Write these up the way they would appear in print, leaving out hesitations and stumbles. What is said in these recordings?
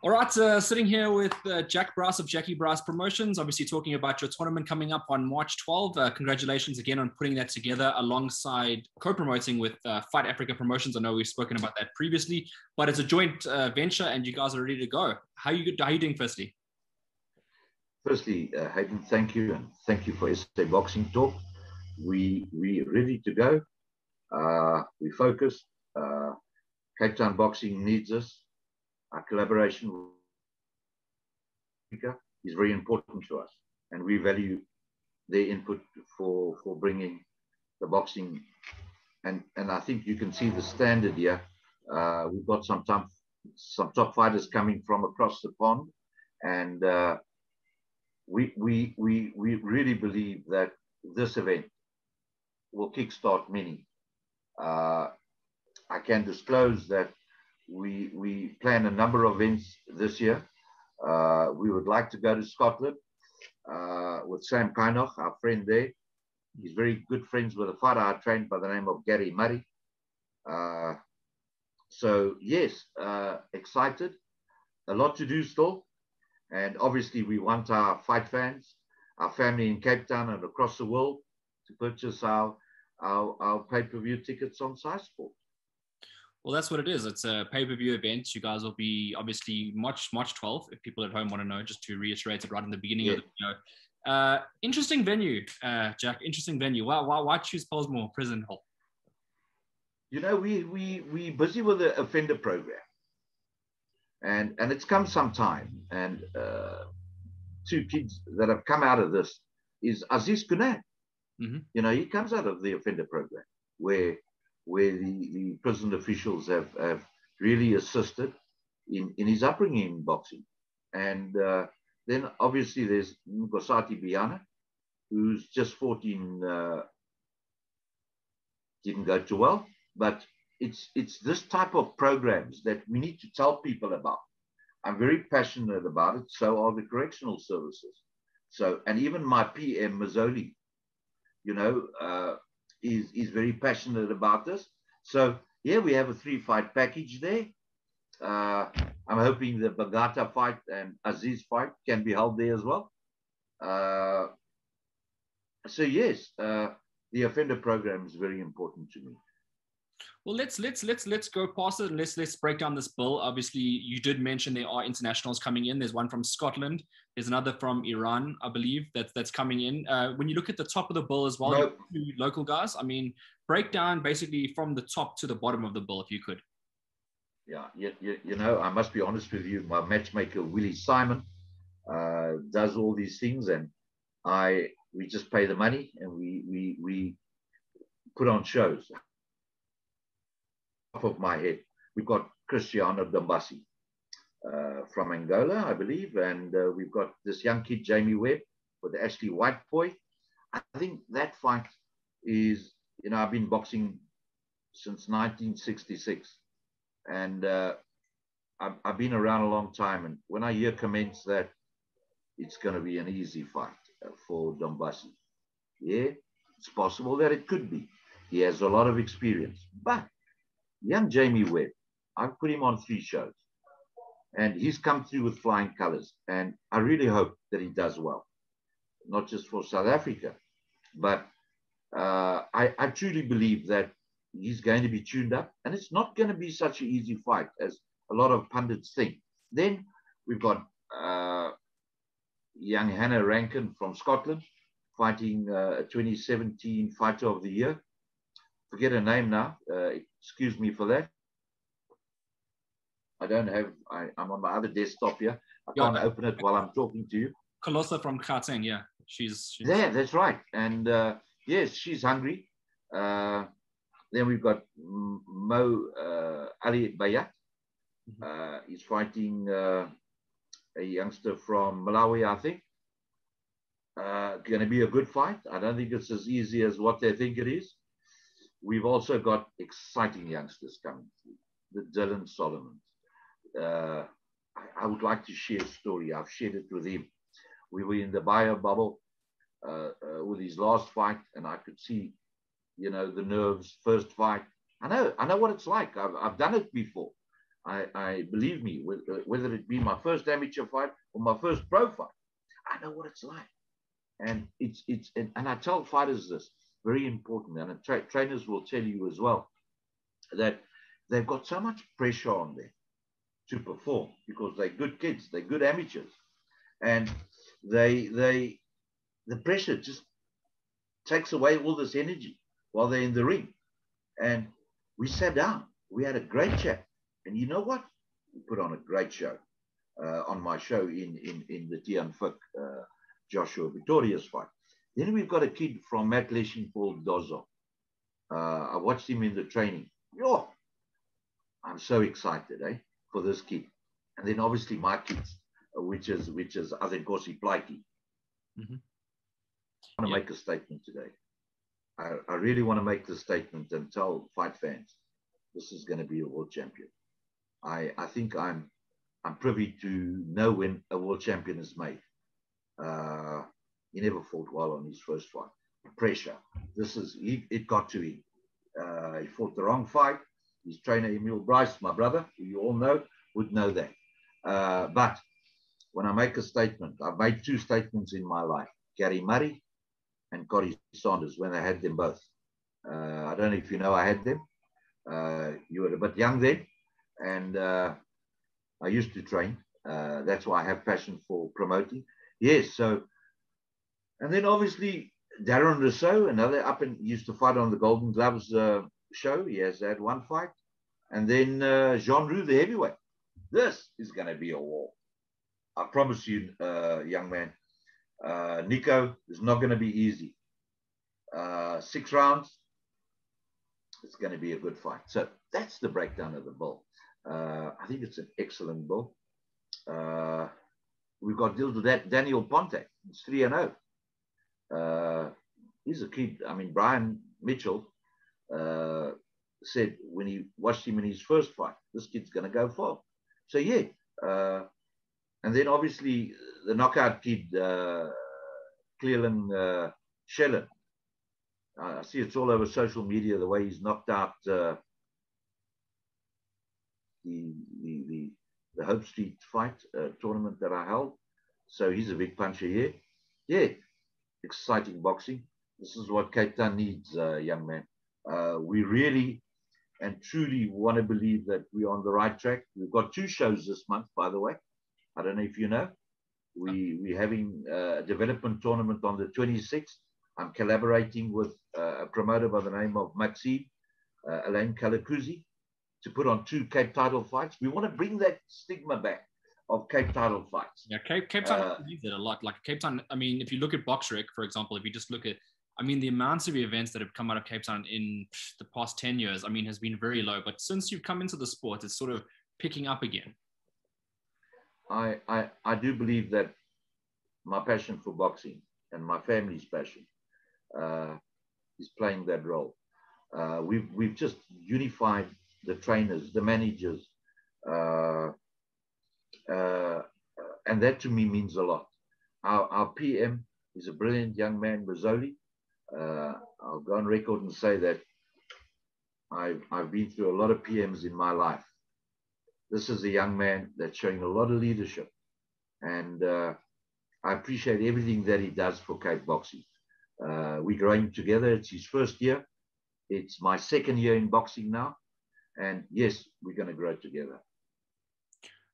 All right, sitting here with Jack Brice of Jackie Brice Promotions, obviously talking about your tournament coming up on March 12. Congratulations again on putting that together alongside co-promoting with Fight Africa Promotions. I know we've spoken about that previously, but it's a joint venture and you guys are ready to go. How are you doing firstly? Firstly, Hayden, thank you, and thank you for SA Boxing Talk. We're ready to go. We focus. Cape Town Boxing needs us. Our collaboration with Africa is very important to us, and we value their input for bringing the boxing. And I think you can see the standard here. We've got some top fighters coming from across the pond, and we really believe that this event will kickstart many. I can disclose that we plan a number of events this year. We would like to go to Scotland with Sam Kynoch, our friend there. He's very good friends with a fighter I trained by the name of Gary Murray. So yes, excited. A lot to do still. And obviously we want our fight fans, our family in Cape Town and across the world to purchase our pay-per-view tickets on SciSport. Well, that's what it is. It's a pay-per-view event. You guys will be obviously March 12th, if people at home want to know, just to reiterate it right in the beginning of the video. Interesting venue, Jack. Interesting venue. Why choose Pollsmoor Prison Hall? You know, we busy with the offender program, and it's come some time. And two kids that have come out of this is Aziz Kunat. Mm-hmm. You know, he comes out of the offender program where the prison officials have really assisted in his upbringing in boxing. And then obviously there's Nkosati Biana, who's just 14, didn't go too well, but it's this type of programs that we need to tell people about. I'm very passionate about it. So are the correctional services. So, and even my PM Mazzoli, you know, is very passionate about this. So yeah, we have a 3-fight package there. I'm hoping the Bagata fight and Aziz fight can be held there as well. So yes, the offender program is very important to me. Well, let's go past it and let's break down this bill. Obviously, you did mention there are internationals coming in. There's one from Scotland. There's another from Iran, I believe, that's coming in. When you look at the top of the bill as well, No. Local guys. I mean, break down basically from the top to the bottom of the bill, if you could. Yeah, you know, I must be honest with you. My matchmaker Willie Simon does all these things, and we just pay the money and we put on shows. Top of my head, we've got Cristiano Dombassi from Angola, I believe, and we've got this young kid Jamie Webb with the Ashley White boy. I think that fight is, you know, I've been boxing since 1966, and I've been around a long time, and when I hear comments that it's going to be an easy fight for Dombassi, yeah, it's possible that it could be. He has a lot of experience, but young Jamie Webb, I've put him on 3 shows, and he's come through with flying colors, and I really hope that he does well, not just for South Africa, but I truly believe that he's going to be tuned up, and it's not going to be such an easy fight as a lot of pundits think. Then we've got young Hannah Rankin from Scotland fighting a 2017 Fighter of the Year. Forget her name now. Excuse me for that. I don't have, I'm on my other desktop here. I can't open it while I'm talking to you. Colossa from Gauteng, yeah. She's yeah, that's right. And yes, she's hungry. Then we've got Mo Ali Bayat. He's fighting a youngster from Malawi, I think. Going to be a good fight. I don't think it's as easy as what they think it is. We've also got exciting youngsters coming through. The Dylan Solomons. I would like to share a story. I've shared it with him. We were in the bio bubble with his last fight, and I could see, you know, the nerves. First fight. I know what it's like. I've done it before. I believe me, whether it be my first amateur fight or my first pro fight, I know what it's like. And and I tell fighters this, very important, and trainers will tell you as well, that they've got so much pressure on them to perform because they're good kids, they're good amateurs, and the pressure just takes away all this energy while they're in the ring. And we sat down, we had a great chat, and you know what? We put on a great show on my show in the Tian Fik Joshua Victoria's fight. Then we've got a kid from Matt Leshing called Dozo. I watched him in the training. Yo, I'm so excited, for this kid. And then obviously my kids, which is Azenkosi Plaiki. Mm-hmm. I want to make a statement today. I really want to make the statement and tell fight fans, this is going to be a world champion. I think I'm privy to know when a world champion is made. He never fought well on his first fight. Pressure. It got to him. He fought the wrong fight. His trainer, Emil Brice, my brother, who you all know, would know that. But when I make a statement, I've made two statements in my life. Gary Murray and Corey Saunders, when I had them both. I don't know if you know I had them. You were a bit young then. And I used to train. That's why I have passion for promoting. Yes, so, and then obviously Darren Rousseau, another used to fight on the Golden Gloves show. He has had one fight. And then Jean Roux, the heavyweight. This is going to be a war. I promise you, young man. Nico is not going to be easy. 6 rounds. It's going to be a good fight. So that's the breakdown of the bull. I think it's an excellent bull. We've got deals with that Daniel Ponte. It's 3-0. He's a kid. I mean, Brian Mitchell said when he watched him in his first fight, this kid's going to go far. So, yeah. And then, obviously, the knockout kid, Cleland Schellen. I see it's all over social media, the way he's knocked out the Hope Street fight tournament that I held. So he's a big puncher here. Yeah, exciting boxing. This is what Cape Town needs, young man. We really and truly want to believe that we're on the right track. We've got 2 shows this month, by the way. I don't know if you know. We're having a development tournament on the 26th. I'm collaborating with a promoter by the name of Maxime, Alain Kalakouzi, to put on 2 Cape title fights. We want to bring that stigma back of Cape title fights. Yeah, Cape Town uses it a lot. Like Cape Town, I mean, if you look at BoxRec, for example, if you just look at, I mean, the amounts of events that have come out of Cape Town in the past 10 years, I mean, has been very low. But since you've come into the sport, it's sort of picking up again. I do believe that my passion for boxing and my family's passion is playing that role. We've just unified the trainers, the managers, and that to me means a lot. Our PM is a brilliant young man, Rizzoli. I'll go on record and say that I've been through a lot of PMs in my life. This is a young man that's showing a lot of leadership, and I appreciate everything that he does for Cape Boxing. We're growing together. It's his first year. It's my 2nd year in boxing now, and yes, we're going to grow together.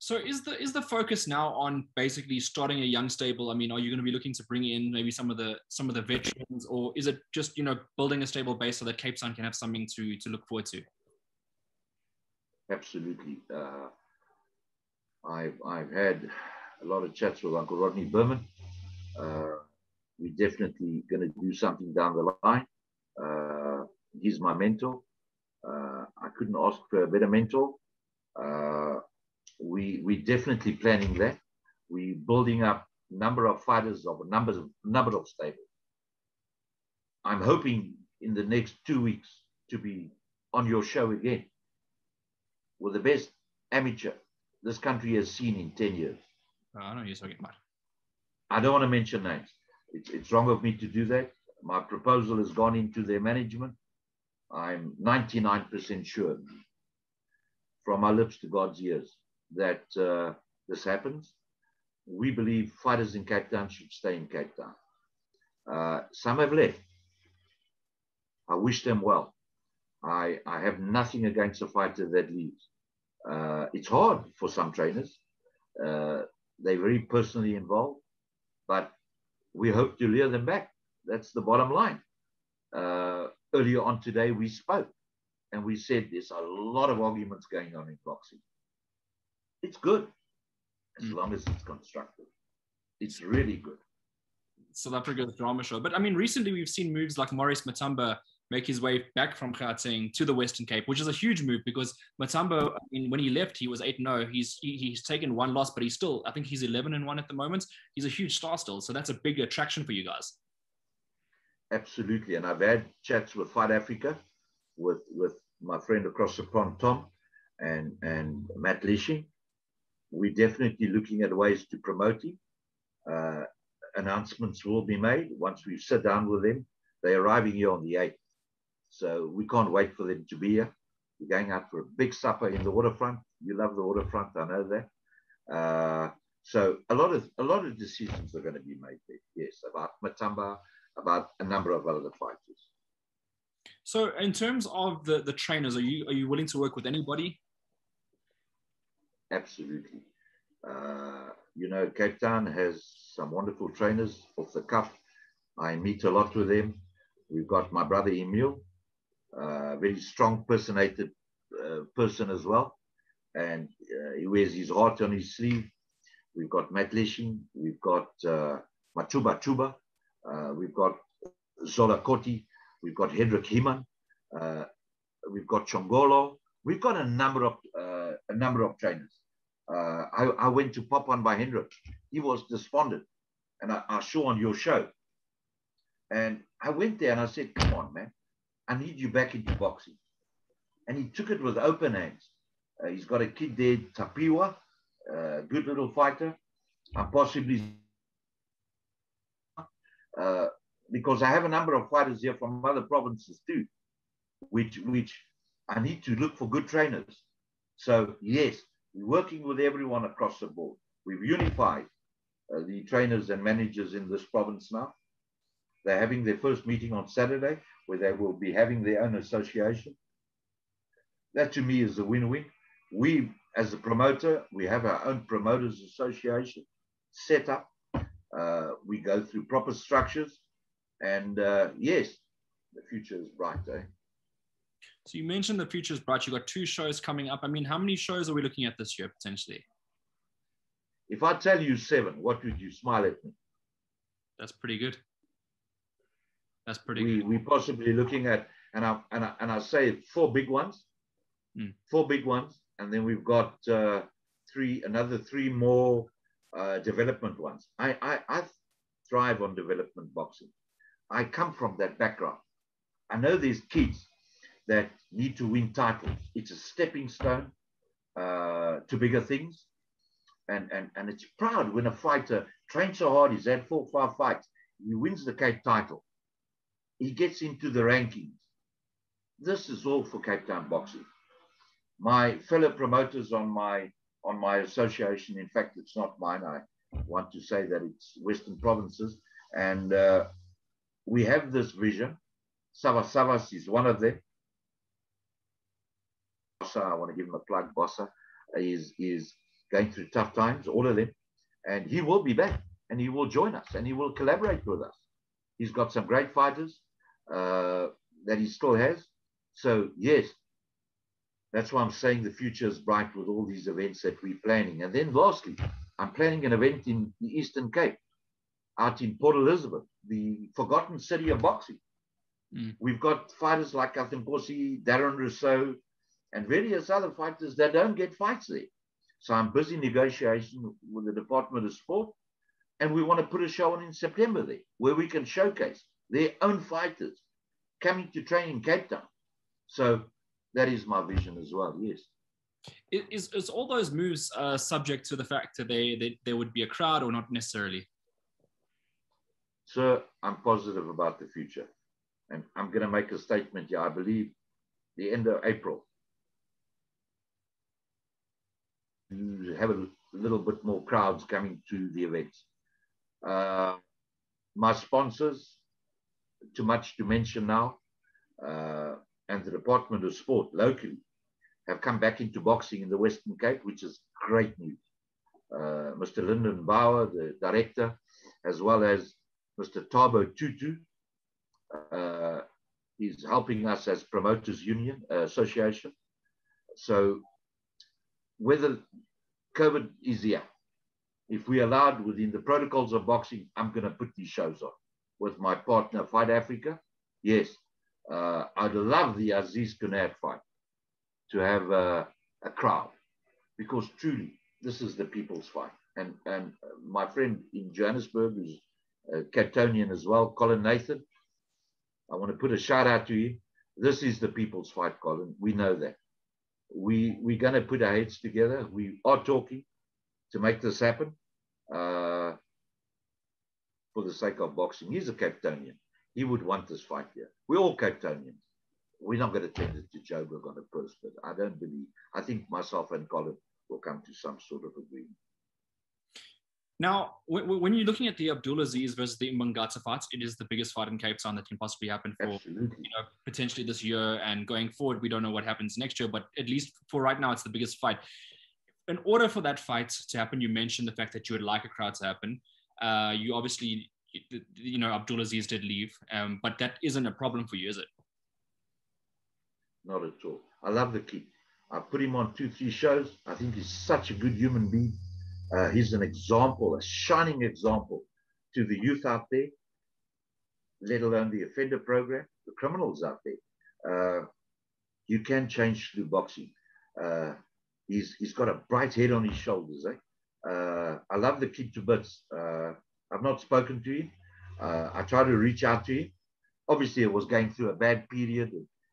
So is the focus now on basically starting a young stable? I mean, are you going to be looking to bring in maybe some of the veterans, or is it just, building a stable base so that Cape Town can have something to look forward to? Absolutely. I've had a lot of chats with Uncle Rodney Berman. We're definitely going to do something down the line. He's my mentor. I couldn't ask for a better mentor. We're definitely planning that. We're building up number of fighters of number of stables. I'm hoping in the next 2 weeks to be on your show again with the best amateur this country has seen in 10 years. I know you're talking about. I don't want to mention names. It's wrong of me to do that. My proposal has gone into their management. I'm 99% sure from our lips to God's ears that this happens. We believe fighters in Cape Town should stay in Cape Town. Some have left. I wish them well. I have nothing against a fighter that leaves. It's hard for some trainers. They're very personally involved, but we hope to lure them back. That's the bottom line. Earlier on today, we spoke and we said there's a lot of arguments going on in boxing. It's good as long as it's constructive. It's really good. South Africa's drama show. But I mean, recently we've seen moves like Maurice Matamba make his way back from Gauteng to the Western Cape, which is a huge move because Matamba, I mean, when he left, he was 8-0. He's taken one loss, but he's still, I think he's 11-1 at the moment. He's a huge star still. So that's a big attraction for you guys. Absolutely. And I've had chats with Fight Africa, with my friend across the pond, Tom, and Matt Leashing. We're definitely looking at ways to promote him. Announcements will be made once we sit down with them. They're arriving here on the 8th. So we can't wait for them to be here. We're going out for a big supper in the waterfront. You love the waterfront, I know that. So a lot of decisions are going to be made there. Yes, about Matamba, about a number of other fighters. So in terms of the trainers, are you willing to work with anybody? Absolutely. Cape Town has some wonderful trainers off the cuff. I meet a lot with them. We've got my brother Emil, very strong personated person as well. And he wears his heart on his sleeve. We've got Matt Leashing. We've got Machuba Chuba. We've got Zola Koti. We've got Hendrik Heeman. We've got Chongolo. We've got a number of trainers. I went to pop one by Hendrik. He was despondent, and I saw on your show. And I went there and I said, "Come on, man, I need you back into boxing." And he took it with open hands. He's got a kid there, Tapiwa, good little fighter. I'm possibly because I have a number of fighters here from other provinces too, which I need to look for good trainers. So yes, we're working with everyone across the board. We've unified the trainers and managers in this province now. They're having their first meeting on Saturday, where they will be having their own association. That to me is a win-win. We, as a promoter, we have our own promoters association set up. We go through proper structures. And yes, the future is bright, eh? So you mentioned the future is bright. You've got 2 shows coming up. I mean, how many shows are we looking at this year, potentially? If I tell you 7, what would you smile at me? That's pretty good. That's pretty good. We're possibly looking at, and I say 4 big ones, 4 big ones, and then we've got another 3 more development ones. I thrive on development boxing. I come from that background. I know there's kids that need to win titles. It's a stepping stone to bigger things. And it's proud when a fighter trains so hard, he's had 4 or 5 fights, he wins the Cape title. He gets into the rankings. This is all for Cape Town boxing. My fellow promoters on my association, in fact, it's not mine. I want to say that it's Western Provinces. And we have this vision. Savas is one of them. Bossa, I want to give him a plug. Bossa is going through tough times, all of them. And he will be back and he will join us and he will collaborate with us. He's got some great fighters that he still has. So, yes, that's why I'm saying the future is bright with all these events that we're planning. And then lastly, I'm planning an event in the Eastern Cape, out in Port Elizabeth, the forgotten city of boxing. We've got fighters like Kathimposi, Darren Rousseau, and various other fighters that don't get fights there. So I'm busy negotiating with the Department of Sport, and we want to put a show on in September there, where we can showcase their own fighters coming to train in Cape Town. So that is my vision as well, yes. Is all those moves subject to the fact that there would be a crowd or not necessarily? Sir, I'm positive about the future. And I'm going to make a statement here. I believe the end of April, have a little bit more crowds coming to the events. My sponsors, too much to mention now, and the Department of Sport locally have come back into boxing in the Western Cape, which is great news. Mr. Lyndon Bauer, the director, as well as Mr. Tabo Tutu, is helping us as Promoters Union Association. So whether COVID is here, if we allowed within the protocols of boxing, I'm going to put these shows on with my partner, Fight Africa. Yes, I'd love the Aziz Kunad fight to have a crowd, because truly, this is the people's fight. And my friend in Johannesburg, who's a Capetonian as well, Colin Nathan, I want to put a shout out to you. This is the people's fight, Colin. We know that. We're going to put our heads together. We are talking to make this happen for the sake of boxing. He's a Capetonian. He would want this fight here. We're all Capetonians. We're not going to tend it to Joburg on a purse, but I don't believe. I think myself and Colin will come to some sort of agreement. Now, when you're looking at the Abdulaziz versus the Mbangata fights, it is the biggest fight in Cape Town that can possibly happen for potentially this year, and going forward, we don't know what happens next year, but at least for right now, it's the biggest fight. In order for that fight to happen, you mentioned the fact that you would like a crowd to happen. You obviously, Abdulaziz did leave, but that isn't a problem for you, is it? Not at all. I love the kid. I put him on 2-3 shows. I think he's such a good human being. He's an example, a shining example to the youth out there, let alone the offender program, the criminals out there. You can change through boxing. He's got a bright head on his shoulders. I love the kid to bits. I've not spoken to him. I tried to reach out to him. Obviously, I was going through a bad period.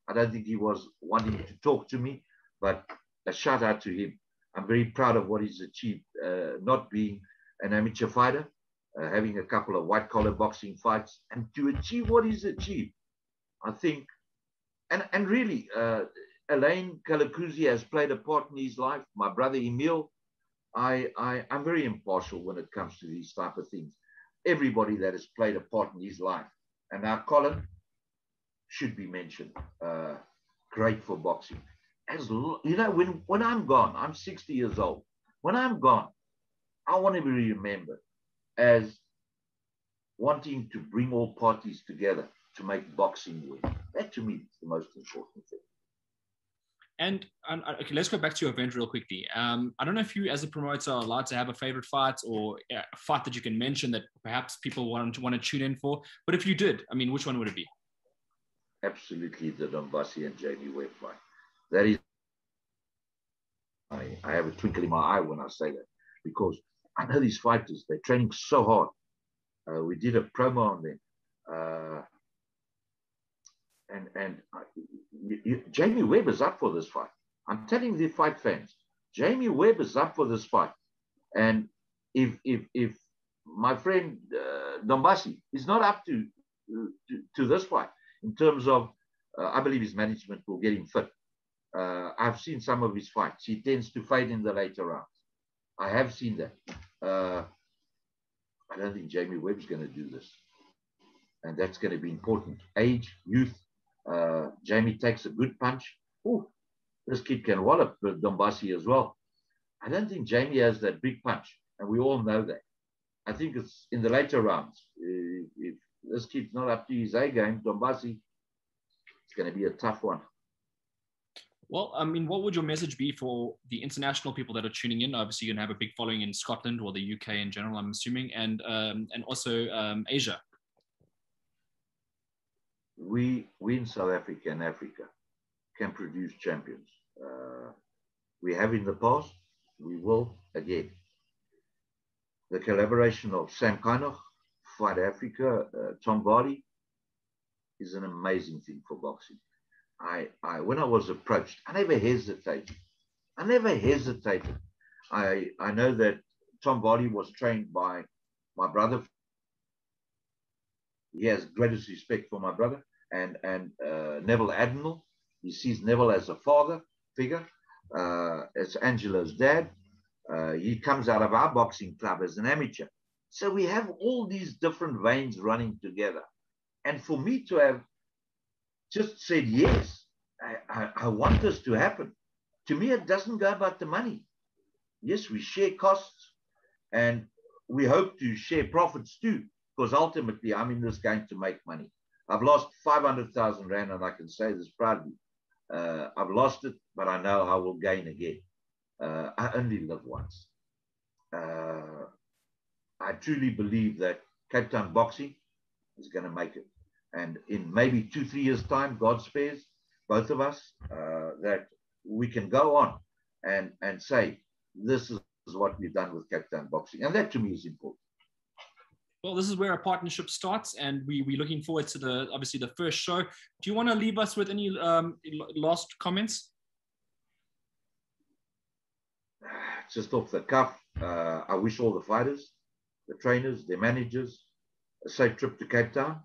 I don't think he was wanting to talk to me, but a shout out to him. I'm very proud of what he's achieved, not being an amateur fighter, having a couple of white-collar boxing fights, and to achieve what he's achieved. I think, and really, Alain Kalakuzi has played a part in his life. My brother Emil, I'm very impartial when it comes to these type of things. Everybody that has played a part in his life. And now Colin should be mentioned. Great for boxing. When I'm gone, I'm 60 years old. When I'm gone, I want to be remembered as wanting to bring all parties together to make boxing win. That to me is the most important thing. And okay, let's go back to your event real quickly. I don't know if you, as a promoter, are allowed to have a favorite fight or a fight that you can mention that perhaps people want to tune in for. But if you did, I mean, which one would it be? Absolutely, the Dombasi and Jamie Webb fight. That is, I have a twinkle in my eye when I say that, because I know these fighters, they're training so hard. We did a promo on them. Jamie Webb is up for this fight. I'm telling the fight fans, Jamie Webb is up for this fight. And if my friend Dombasi is not up to this fight, in terms of, I believe his management will get him fit. I've seen some of his fights. He tends to fade in the later rounds. I have seen that. I don't think Jamie Webb's going to do this. And that's going to be important. Age, youth. Jamie takes a good punch. Ooh, this kid can wallop Dombasi as well. I don't think Jamie has that big punch. And we all know that. I think it's in the later rounds. If this kid's not up to his A game, Dombasi, it's going to be a tough one. Well, I mean, what would your message be for the international people that are tuning in? Obviously, you're going to have a big following in Scotland or the UK in general, I'm assuming, and also Asia. We in South Africa and Africa can produce champions. We have in the past, we will again. The collaboration of Sam Kainoch, Fight Africa, Tom Vardy is an amazing thing for boxing. When I was approached, I never hesitated. I know that Tom Vardy was trained by my brother. He has greatest respect for my brother and Neville Admiral. He sees Neville as a father figure. It's Angela's dad. He comes out of our boxing club as an amateur. So we have all these different veins running together. And for me to have just said, yes, I want this to happen. To me, it doesn't go about the money. Yes, we share costs and we hope to share profits too, because ultimately I'm in this game to make money. I've lost 500,000 Rand, and I can say this proudly. I've lost it, but I know I will gain again. I only live once. I truly believe that Cape Town boxing is going to make it. And in maybe 2-3 years' time, God spares both of us, that we can go on and say, this is what we've done with Cape Town boxing. And that to me is important. Well, this is where our partnership starts, and we're looking forward to obviously the first show. Do you want to leave us with any last comments? Just off the cuff, I wish all the fighters, the trainers, the managers, a safe trip to Cape Town.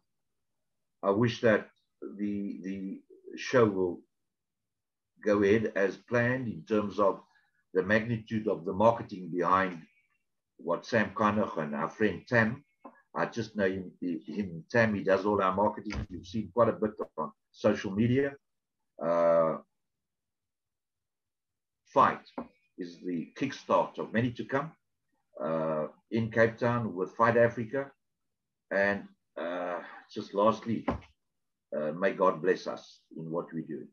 I wish that the show will go ahead as planned in terms of the magnitude of the marketing behind what Sam Connoch and our friend Tam. I just know him, Tam, he does all our marketing. You've seen quite a bit on social media. Fight is the kickstart of many to come in Cape Town with Fight Africa. And just lastly, may God bless us in what we do.